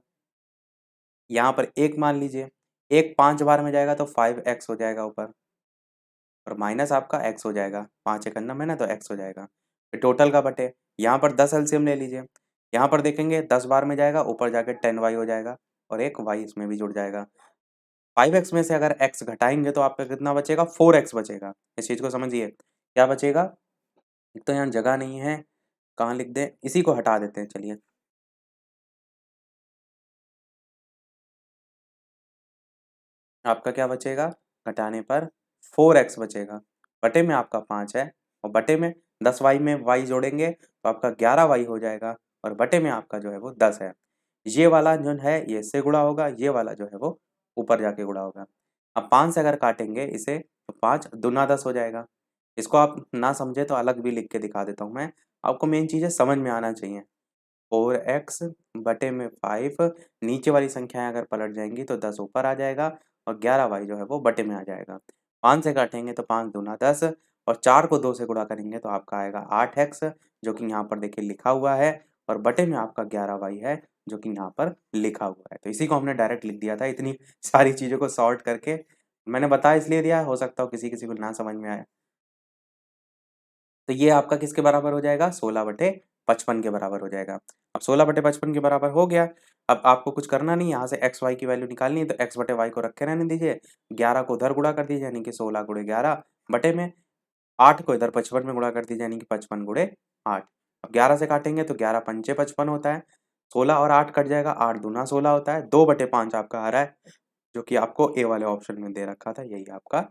यहाँ पर 1 मान लीजिए, 1 5 बार में जाएगा तो 5x हो जाएगा ऊपर और माइनस आपका x हो जाएगा, 5 एक अन्नम है ना, तो x हो जाएगा। फिर टोटल का बटे, यहाँ पर 10 एलसीएम ले लीजिए। यहाँ पर देखेंगे 10 बार में जाएगा, ऊपर जाके 10y हो जाएगा और एक y इसमें भी जुड़ जाएगा। 5x में से अगर x घटाएँगे तो आपका कितना बचेगा? 4x बचेगा। इस चीज़ को समझिए। क्या बचेगा? एक तो यहाँ जगह नहीं है, कहाँ लिख दें? इसी को हटा देते हैं चलिए। आपका क्या बचेगा? घटाने पर 4x बचेगा। बटे में आपका 5 है और बटे में 10y में y जोड़ेंगे तो आपका 11y हो जाएगा और बटे में आपका जो है वो 10 है। ये वाला जो है ये इससे गुणा होगा, ये वाला जो है वो ऊपर जाके गुणा होगा। अब 5 से अगर काटेंगे इसे तो 5 दूना 10 हो जाएगा। इसको आप ना समझे तो अलग भी लिख के दिखा देता हूँ मैं। आपको मेन चीज़ें समझ में आना चाहिए। 4x बटे में 5, नीचे वाली संख्याएँ अगर पलट जाएँगी तो 10 ऊपर आ जाएगा और 11y जो है वो बटे में आ जाएगा। 5 से काटेंगे तो 5 दूना 10 और 4 को 2 से गुणा करेंगे तो आपका आएगा 8x, जो कि यहाँ पर देखिए लिखा हुआ है और बटे में आपका 11y है, जो कि यहाँ पर लिखा हुआ है। तो इसी को हमने डायरेक्ट लिख दिया था, इतनी सारी चीज़ों को सॉर्ट करके। मैंने बता इसलिए दिया है, हो सकता हो किसी-किसी को ना समझ में आए। तो ये आपका किसके बराबर हो जाएगा? 16/55 के बराबर हो जाएगा। अब 16/55 के बराबर हो गया। अब आपको कुछ करना नहीं, यहाँ से एक्स वाई की वैल्यू निकालनी है, तो एक्स बटे वाई को रखे रहने दीजिए। 11 को उधर गुणा कर दीजिए यानी कि 16 गुणे 11 बटे में 8 को इधर 55 में गुणा कर दीजिए यानी कि 55 गुणे 8। अब 11 से काटेंगे तो 11 पंचे 55 होता है। 16 और 8 कट जाएगा, 8 दूना 16 होता है। 2/5 आपका आ रहा है, जो कि आपको ए वाले ऑप्शन में दे रखा था, यही आपका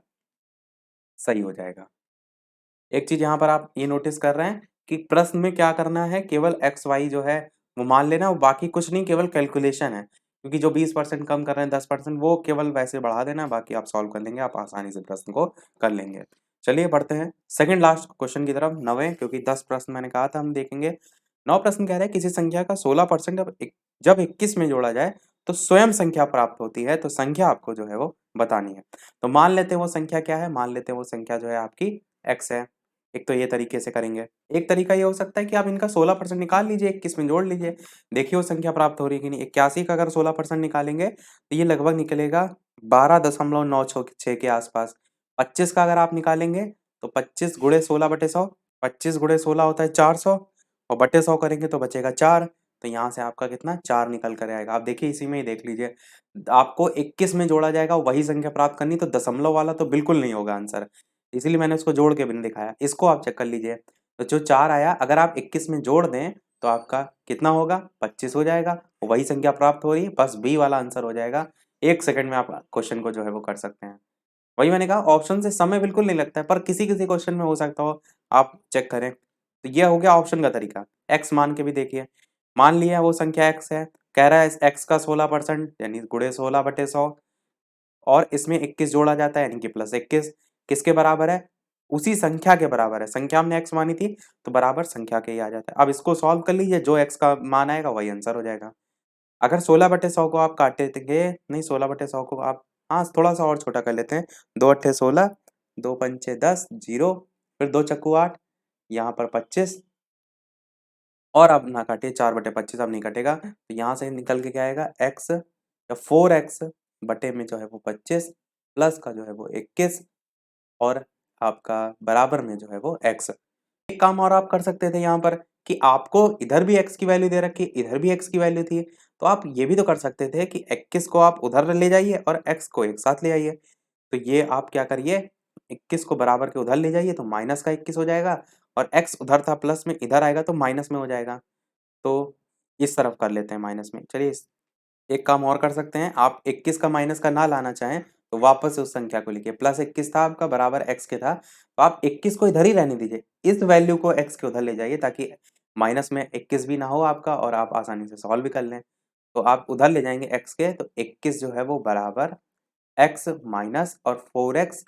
सही हो जाएगा। एक चीज़ यहाँ पर आप ये नोटिस कर रहे हैं कि प्रश्न में क्या करना है, केवल एक्स वाई जो है वो मान लेना, वो बाकी कुछ नहीं, केवल कैलकुलेशन है। क्योंकि जो 20% कम कर रहे हैं 10%, वो केवल वैसे बढ़ा देना, बाकी आप सॉल्व कर लेंगे, आप आसानी से प्रश्न को कर लेंगे। चलिए बढ़ते हैं सेकंड लास्ट क्वेश्चन की तरफ, 9वें, क्योंकि 10 प्रश्न मैंने कहा था हम देखेंगे। 9 प्रश्न कह रहे हैं किसी संख्या का 16% जब 21 में जोड़ा जाए तो स्वयं संख्या प्राप्त होती है, तो संख्या आपको जो है वो बतानी है। तो मान लेते हैं वो संख्या क्या है, मान लेते हैं वो संख्या जो है आपकी x है। एक तो ये तरीके से करेंगे। एक तरीका ये हो सकता है कि आप इनका 16% निकाल लीजिए, 21 में जोड़ लीजिए। देखिए वो संख्या प्राप्त हो रही है कि नहीं। 81 का अगर 16% निकालेंगे तो ये लगभग निकलेगा 12.96 के आसपास। 25 का अगर आप निकालेंगे तो 25 गुणे 16/100, 25 गुणे 16 होता है 400 और बटे 100 करेंगे तो बचेगा 4। तो यहाँ से आपका कितना 4 निकल कर आएगा। आप देखिए इसी में ही देख लीजिए, आपको 21 में जोड़ा जाएगा वही संख्या प्राप्त करनी, तो दशमलव वाला तो बिल्कुल नहीं होगा आंसर, इसीलिए मैंने उसको जोड़ के भी नहीं दिखाया। इसको आप चेक कर लीजिए, तो जो 4 आया अगर आप 21 में जोड़ दें तो आपका कितना होगा, 25 हो जाएगा, वही संख्या प्राप्त हो रही है, बस बी वाला आंसर हो जाएगा। 1 सेकंड में आप क्वेश्चन को जो है वो कर सकते हैं। वही मैंने कहा ऑप्शन से समय बिल्कुल नहीं लगता है, पर किसी-किसी क्वेश्चन में हो सकता हो, आप चेक करें। तो ये हो गया ऑप्शन का तरीका। एक्स मान के भी देखिए, मान लिया वो संख्या एक्स है, कह रहा है एक्स का 16% यानी गुणे 16/100 और इसमें 21 जोड़ा जाता है यानी कि प्लस 21 किसके बराबर है? उसी संख्या के बराबर है। संख्या हमने एक्स मानी थी तो बराबर संख्या के ही आ जाता है। अब इसको सॉल्व कर लीजिए, जो एक्स का मान आएगा वही आंसर हो जाएगा। अगर 16/100 को आप काटेंगे, नहीं 16/100 को आप, हाँ थोड़ा-सा और छोटा कर लेते हैं। 2 अट्ठे 16, 2 पंचे 10, 0, फिर 2 चक्कू 8, यहाँ पर 25 और अब ना काटिए, 4/25 अब नहीं कटेगा। तो यहाँ से निकल के क्या आएगा, एक्स या 4x बटे में जो है वो 25 प्लस का जो है वो 21 और आपका बराबर में जो है वो x। एक काम और आप कर सकते थे यहाँ पर कि आपको इधर भी x की वैल्यू दे रखी, इधर भी x की वैल्यू थी, तो आप ये भी तो कर सकते थे कि 21 को आप उधर ले जाइए और x को एक साथ ले आइए। तो ये आप क्या करिए, 21 को बराबर के उधर ले जाइए तो माइनस का 21 हो जाएगा और x उधर था प्लस में, इधर आएगा तो माइनस में हो जाएगा। तो इस तरफ कर लेते हैं माइनस में। चलिए एक काम और कर सकते हैं, आप 21 का माइनस का ना लाना चाहें तो वापस से उस संख्या को लिखिए, प्लस 21 था आपका बराबर x के था, तो आप 21 को इधर ही रहने दीजिए, इस वैल्यू को x के उधर ले जाइए ताकि माइनस में 21 भी ना हो आपका और आप आसानी से सॉल्व भी कर लें। तो आप उधर ले जाएंगे x के, तो 21 जो है वो बराबर x माइनस और 4x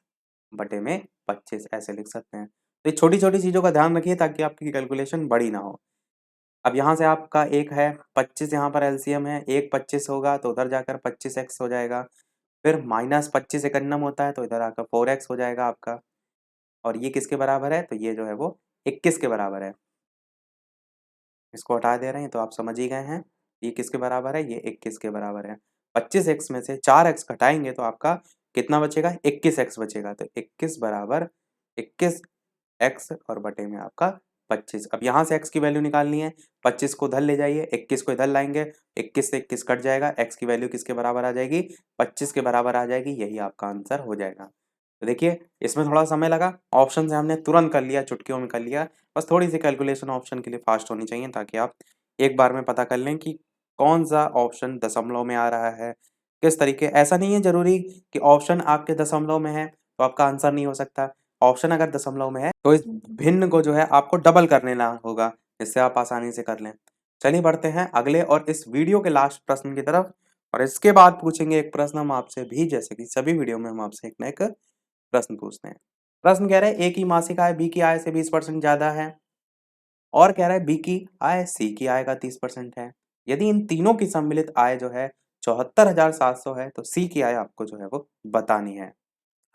बटे में 25 ऐसे लिख सकते हैं। तो ये छोटी-छोटी चीज़ों का ध्यान रखिए ताकि आपकी कैलकुलेशन बड़ी ना हो। अब यहाँ से आपका एक है 25, यहाँ पर एलसीएम है, एक 25 होगा तो उधर जाकर 25x हो जाएगा, फिर माइनस 25 एकन्नम होता है तो इधर आकर 4x हो जाएगा आपका, और ये किसके बराबर है, तो ये जो है वो 21 के बराबर है। इसको हटा दे रहे हैं तो आप समझ ही गए हैं, ये किसके बराबर है, ये 21 के बराबर है। 25x में से 4x घटाएंगे तो आपका कितना बचेगा, 21x बचेगा, तो 21 बराबर 21x और बटे में आपका 25। अब यहाँ से x की वैल्यू निकालनी है, 25 को उधर ले जाइए, 21 को इधर लाएंगे, 21 से 21 कट जाएगा, x की वैल्यू किसके बराबर आ जाएगी, 25 के बराबर आ जाएगी, यही आपका आंसर हो जाएगा। तो देखिए इसमें थोड़ा समय लगा, ऑप्शन से हमने तुरंत कर लिया, चुटकियों में कर लिया, बस थोड़ी सी कैलकुलेशन ऑप्शन के लिए फास्ट होनी चाहिए ताकि आप एक बार में पता कर लें कि कौन सा ऑप्शन दशमलव में आ रहा है, किस तरीके। ऐसा नहीं है जरूरी कि ऑप्शन आपके दशमलव में है तो आपका आंसर नहीं हो सकता, ऑप्शन अगर दशमलव में है तो इस भिन्न को जो है आपको डबल कर लेना होगा, जिससे आप आसानी से कर लें। चलिए बढ़ते हैं अगले और इस वीडियो के लास्ट प्रश्न की तरफ, और इसके बाद पूछेंगे एक प्रश्न हम आपसे भी, जैसे कि सभी वीडियो में हम आपसे एक न एक प्रश्न पूछते हैं। प्रश्न कह रहा है ए की मासिक आय बी की आय से 20% ज्यादा है, और कह रहा है बी की आय सी की आय का 30% है। यदि इन तीनों की सम्मिलित आय जो है 74,700 है तो सी की आय आपको जो है वो बतानी है।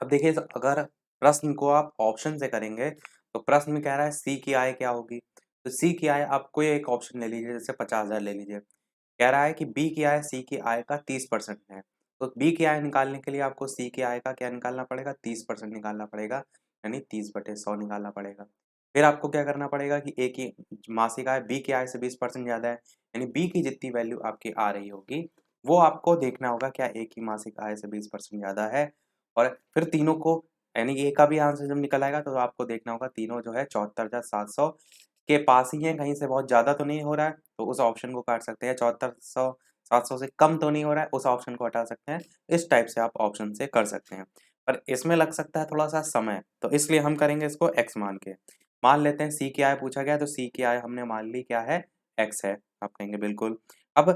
अब देखिए अगर प्रश्न को आप ऑप्शन से करेंगे तो प्रश्न में कह रहा है सी की आय क्या होगी, तो सी की आय आप कोई एक ऑप्शन ले लीजिए, जैसे 50,000 ले लीजिए। कह रहा है कि बी की आय सी की आय का 30% है, तो बी की आय निकालने के लिए आपको सी की आय का क्या निकालना पड़ेगा, 30% निकालना पड़ेगा, यानी 30/100 निकालना पड़ेगा। फिर आपको क्या करना पड़ेगा कि ए की मासिक आय बी की आय से 20% ज़्यादा है, यानी बी की जितनी वैल्यू आपकी आ रही होगी वो आपको देखना होगा क्या ए की मासिक आय से 20% ज़्यादा है, और फिर तीनों को, यानी ए का भी आंसर जब निकल आएगा तो आपको देखना होगा तीनों जो है 74,700 के पास ही है, कहीं से बहुत ज़्यादा तो नहीं हो रहा है, तो उस ऑप्शन को काट सकते हैं। 74,700 से कम तो नहीं हो रहा है, उस ऑप्शन को हटा सकते हैं। इस टाइप से आप ऑप्शन से कर सकते हैं, पर इसमें लग सकता है थोड़ा-सा समय, तो इसलिए हम करेंगे इसको x मान के। मान लेते हैं सी की आय पूछा गया, तो सी की आय हमने मान ली क्या है, x है। आप कहेंगे बिल्कुल। अब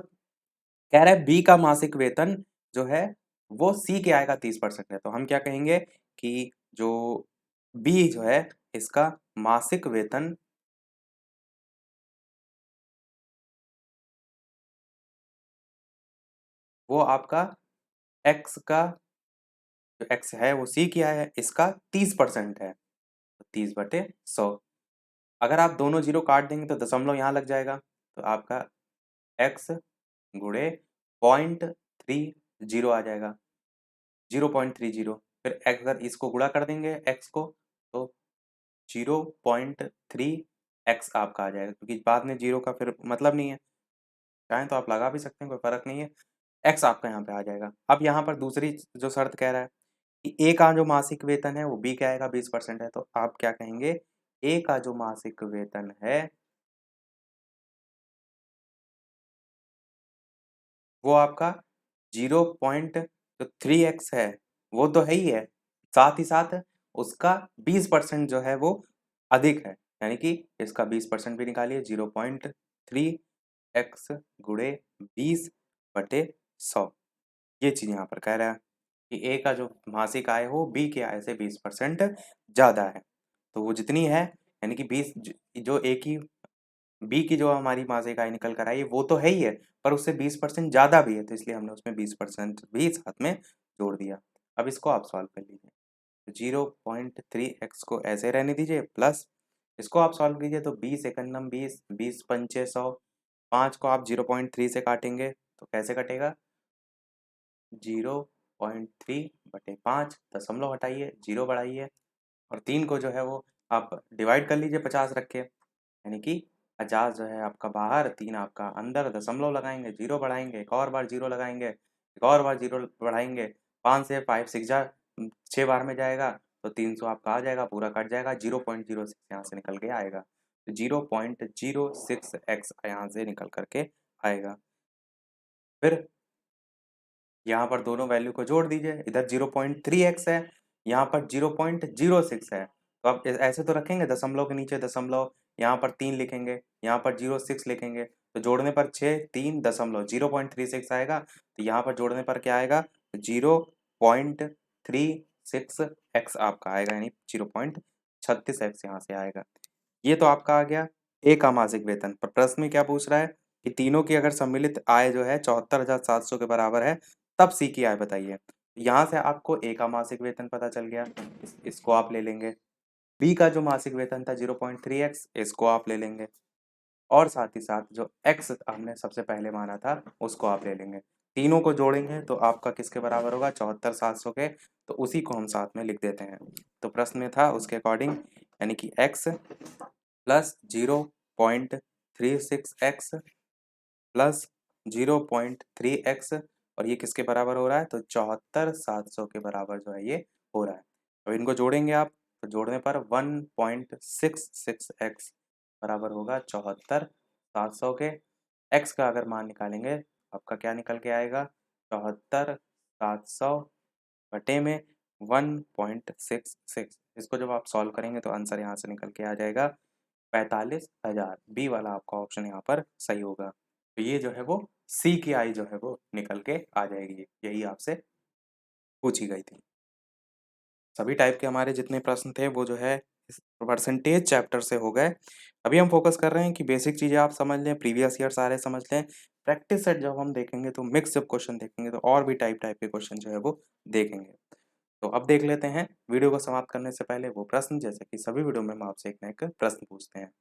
कह रहा है बी का मासिक वेतन जो है वो सी की आय का 30% है, तो हम क्या कहेंगे कि जो बी जो है इसका मासिक वेतन वो आपका x का, जो x है वो सी की आय है, इसका 30% है, तो 30/100। अगर आप दोनों जीरो काट देंगे तो दशमलव यहाँ लग जाएगा, तो आपका x गुणे 0.30 आ जाएगा, 0.30। फिर अगर इसको गुणा कर देंगे x को तो 0.3x आपका आ जाएगा, क्योंकि बाद में 0 का फिर मतलब नहीं है, चाहें तो आप लगा भी सकते हैं, कोई फ़र्क नहीं है। x आपका यहाँ पे आ जाएगा। अब यहाँ पर दूसरी जो शर्त कह रहा है कि A का जो मासिक वेतन है वो B क्या आएगा, 20% है, तो आप क्या कहेंगे, A का जो मासिक वेतन है वो आपका 0.3x है, वो तो है ही है, साथ ही साथ उसका 20% जो है वो अधिक है, यानी कि इसका 20% भी निकालिए, 0.3x गुणे 20/100। ये चीज़ यहाँ पर कह रहा है कि A का जो मासिक आय हो B के आय से 20% ज़्यादा है। तो वो जितनी है, यानी कि 20 जो A की बी की जो हमारी मासिक आय निकल कर आई है वो तो है ही है, पर उससे 20% ज़्यादा भी है, तो इसलिए हमने उसमें 20% भी साथ में जोड़ दिया। अब इसको आप सॉल्व कर लीजिए। 0.3x को ऐसे रहने दीजिए, प्लस इसको आप सॉल्व कीजिए तो 20 एकन्नम 20, 20 पंचे 100, 5 को आप 0.3 से काटेंगे तो कैसे कटेगा, 0.3/5, दशमलव हटाइए, 0 बढ़ाइए, और 3 को जो है वो आप डिवाइड कर लीजिए 50 रख के, यानी कि 50 जो है आपका बाहर, 3 आपका अंदर, दशमलव लगाएंगे, 0 बढ़ाएंगे, एक और बार 0 लगाएंगे, एक और बार 0 बढ़ाएंगे, 5 से 5 6 जा 6 बार में जाएगा तो 300 आपका आ जाएगा, पूरा कट जाएगा, 0.06 यहाँ से निकल के आएगा, तो 0.06x यहाँ से निकल करके आएगा। फिर यहाँ पर दोनों वैल्यू को जोड़ दीजिए, इधर 0.3x है, यहाँ पर 0.06 है, तो आप ऐसे तो रखेंगे, दशमलव के नीचे दशमलव, यहाँ पर 3 लिखेंगे, यहाँ पर 06 लिखेंगे, तो जोड़ने पर 6 3 दशमलव 0.36 आएगा, तो यहाँ पर जोड़ने पर क्या आएगा, 0.36x आपका आएगा, यानी 0.36x यहाँ से आएगा। ये तो आपका आ गया ए का मासिक वेतन। पर प्रश्न में क्या पूछ रहा है कि तीनों की अगर सम्मिलित आय जो है 74,700 के बराबर है, तब सी की आय बताइए। यहाँ से आपको ए का मासिक वेतन पता चल गया, इसको आप ले लेंगे। बी का जो मासिक वेतन था 0.3x, इसको आप ले लेंगे, और साथ ही साथ जो एक्स हमने सबसे पहले माना था उसको आप ले लेंगे। तीनों को जोड़ेंगे तो आपका किसके बराबर होगा, 74,700 के, तो उसी को हम साथ में लिख देते हैं। तो प्रश्न में था उसके अकॉर्डिंग, यानी कि x plus 0.36x plus 0.3x, और ये किसके बराबर हो रहा है, तो 74,700 के बराबर जो है ये हो रहा है। अब इनको जोड़ेंगे आप, तो जोड़ने पर 1.66x बराबर होगा 74,700 के। x का अगर मान निकालेंगे आपका क्या निकल के आएगा, 74,700 बटे में 1.66। इसको जब आप सॉल्व करेंगे तो आंसर यहाँ से निकल के आ जाएगा 45,000। बी वाला आपका ऑप्शन यहाँ पर सही होगा। तो ये जो है वो सी की आई जो है वो निकल के आ जाएगी, यही आपसे पूछी गई थी। सभी टाइप के हमारे जितने प्रश्न थे वो जो है परसेंटेज चैप्टर से हो गए। अभी हम फोकस कर रहे हैं कि बेसिक चीज़ें आप समझ लें, प्रीवियस ईयर सारे समझ लें। प्रैक्टिस सेट जब हम देखेंगे तो मिक्स जब क्वेश्चन देखेंगे तो और भी टाइप टाइप के क्वेश्चन जो है वो देखेंगे। तो अब देख लेते हैं वीडियो को समाप्त करने से पहले वो प्रश्न, जैसे कि सभी वीडियो में हम आपसे एक ना एक प्रश्न पूछते हैं।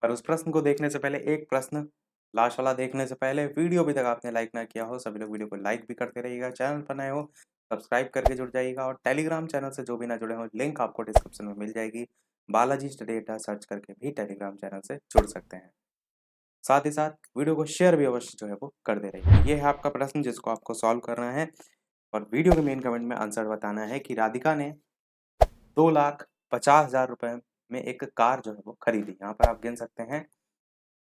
पर उस प्रश्न को देखने से पहले एक प्रश्न, लास्ट वाला देखने से पहले, वीडियो अभी तक आपने लाइक ना किया हो सभी लोग वीडियो को लाइक भी करते रहिएगा, चैनल पर नए हो सब्सक्राइब करके जुड़ जाइएगा, और टेलीग्राम चैनल से जो भी ना जुड़े हो लिंक आपको डिस्क्रिप्शन में मिल जाएगी। बालाजी स्टडी अड्डा सर्च करके भी टेलीग्राम चैनल से जुड़ सकते हैं। साथ ही साथ वीडियो को शेयर भी अवश्य जो है वो कर दे रहिए। ये है आपका प्रश्न जिसको आपको सॉल्व करना है, और वीडियो के मेन कमेंट में आंसर बताना है कि राधिका ने 2,50,000 रुपए में एक कार जो है वो खरीदी। यहाँ पर आप गिन सकते हैं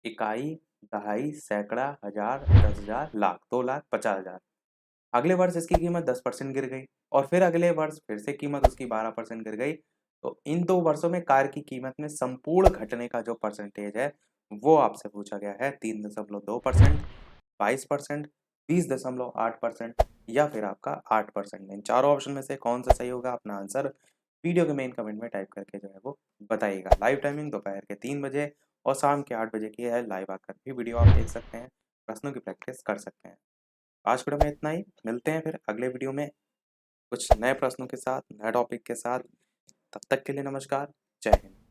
इकाई, दहाई, सैकड़ा, हजार, 10,000, लाख, 2,50,000। अगले वर्ष इसकी कीमत 10% गिर गई, और फिर अगले वर्ष फिर से कीमत उसकी 12% गिर गई। तो इन 2 वर्षों में कार की कीमत में संपूर्ण घटने का जो परसेंटेज है वो आपसे पूछा गया है। 3.2%, 22%, 20.8% या फिर आपका 8%। इन चारों ऑप्शन में से कौन सा सही होगा, अपना आंसर वीडियो के मेन कमेंट में टाइप करके जो है वो बताइएगा। लाइव टाइमिंग दोपहर के 3 बजे और शाम के 8 बजे की है। लाइव आकर भी वीडियो आप देख सकते हैं, प्रश्नों की प्रैक्टिस कर सकते हैं। आज वीडियो में इतना ही, मिलते हैं फिर अगले वीडियो में कुछ नए प्रश्नों के साथ, नए टॉपिक के साथ। तब तक के लिए नमस्कार, जय हिंद।